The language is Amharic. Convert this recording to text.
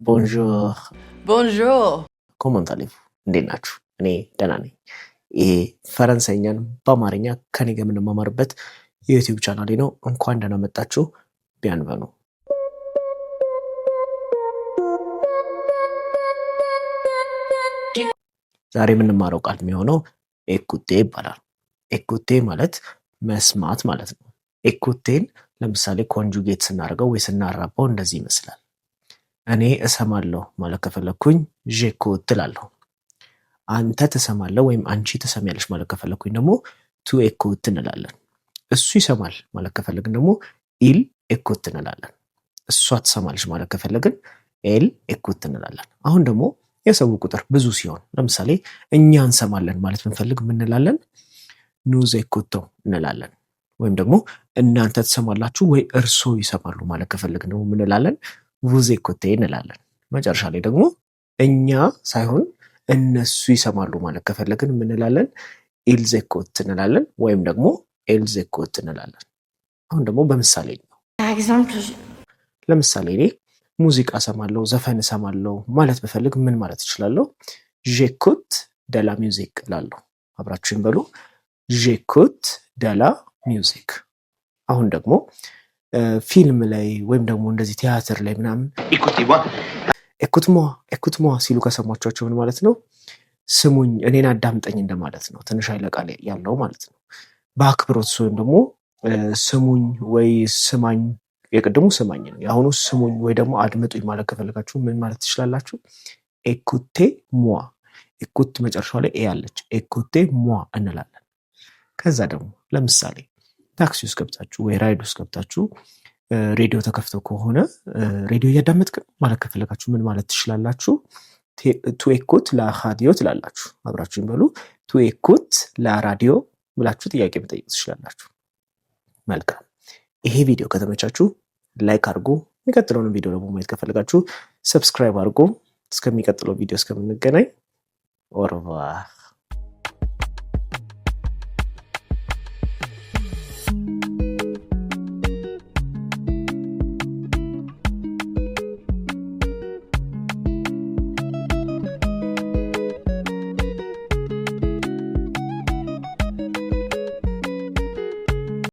Bonjour. Bonjour. Comment allez-vous? እንዴት ናችሁ? እኔ ደህና ነኝ። ይሄ ፈረንሳይኛን በአማርኛ ከኔ ጋር የምንማማርበት የዩቲዩብ ቻናሌ ነው። እንኳን ደህና መጣችሁ። ቢያንበኑ ዛሬ የምንማረው ቃል የሚሆነው ኤኩቴ ይባላል። ኤኩቴ ማለት መስማት ማለት ነው። ኤኩቴን ለምሳሌ ኮንጁጌት ስናደርገው ወይ ስናራባው እንደዚህ ይመስላል። እኔ እሰማለሁ ማለት ከፈለኩኝ ጄኮት እላለሁ። አንተ ትሰማለህ ወይም አንቺ ትሰሚያለሽ ማለት ከፈለኩኝ ደግሞ ቱ ኤኮት እንላለን። እሱ ይሰማል ማለት ከፈለግን ደግሞ ኢል ኤኮት እንላለን። እሷ ትሰማለች ማለት ከፈለግን ኤል ኤኮት እንላለን። አሁን ደግሞ የሰው ቁጥር ብዙ ሲሆን ለምሳሌ እኛ እንሰማለን ማለት ብንፈልግ ምን እንላለን? ኑዝ ኤኮቶ እንላለን። ወይም ደግሞ እናንተ ትሰማላችሁ ወይ እርሶ ይሰማሉ ማለት ከፈለግን ደግሞ ምን እንላለን? ቡዝ ኤኮቴ እንላለን። መጨረሻ ላይ ደግሞ እኛ ሳይሆን እነሱ ይሰማሉ ማለት ከፈለግን ምን እንላለን? ኢልዝ ኤኮት እንላለን ወይም ደግሞ ኤልዝ ኤኮት እንላለን። አሁን ደግሞ በምሳሌ ነው። ለምሳሌ እኔ ሙዚቃ እሰማለሁ፣ ዘፈን እሰማለሁ ማለት ብፈልግ ምን ማለት እችላለሁ? ጄኮት ደላ ሚውዚክ እላለሁ። አብራችሁን በሉ። ጄኮት ደላ ሚውዚክ። አሁን ደግሞ ፊልም ላይ ወይም ደግሞ እንደዚህ ቲያትር ላይ ምናምን ኤኩትሟ ሲሉ ከሰማቸው ምን ማለት ነው? ስሙኝ፣ እኔን አዳምጠኝ እንደማለት ነው። ትንሽ ኃይለ ቃል ያለው ማለት ነው። በአክብሮት ወይም ደግሞ ስሙኝ ወይ ስማኝ፣ የቅድሙ ስማኝ ነው። የአሁኑ ስሙኝ ወይ ደግሞ አድምጡኝ ማለት ከፈለጋችሁ ምን ማለት ትችላላችሁ? ኤኩቴ ሟ። ኤኩት መጨረሻው ላይ ኤ አለች። ኤኩቴ ሟ እንላለን። ከዛ ደግሞ ለምሳሌ ታክሲ ውስጥ ገብታችሁ ወይ ራይድ ውስጥ ገብታችሁ ሬዲዮ ተከፍተው ከሆነ ሬዲዮ እያዳመጥክ ማለት ከፈለጋችሁ ምን ማለት ትችላላችሁ? ቱኤኩት ለራዲዮ ትላላችሁ። አብራችሁን በሉ። ቱኤኩት ለራዲዮ ብላችሁ ጥያቄ መጠየቅ ትችላላችሁ። መልካም። ይሄ ቪዲዮ ከተመቻችሁ ላይክ አድርጉ። የሚቀጥለውን ቪዲዮ ደግሞ ማየት ከፈለጋችሁ ሰብስክራይብ አድርጉ። እስከሚቀጥለው ቪዲዮ እስከምንገናኝ ኦርቫር።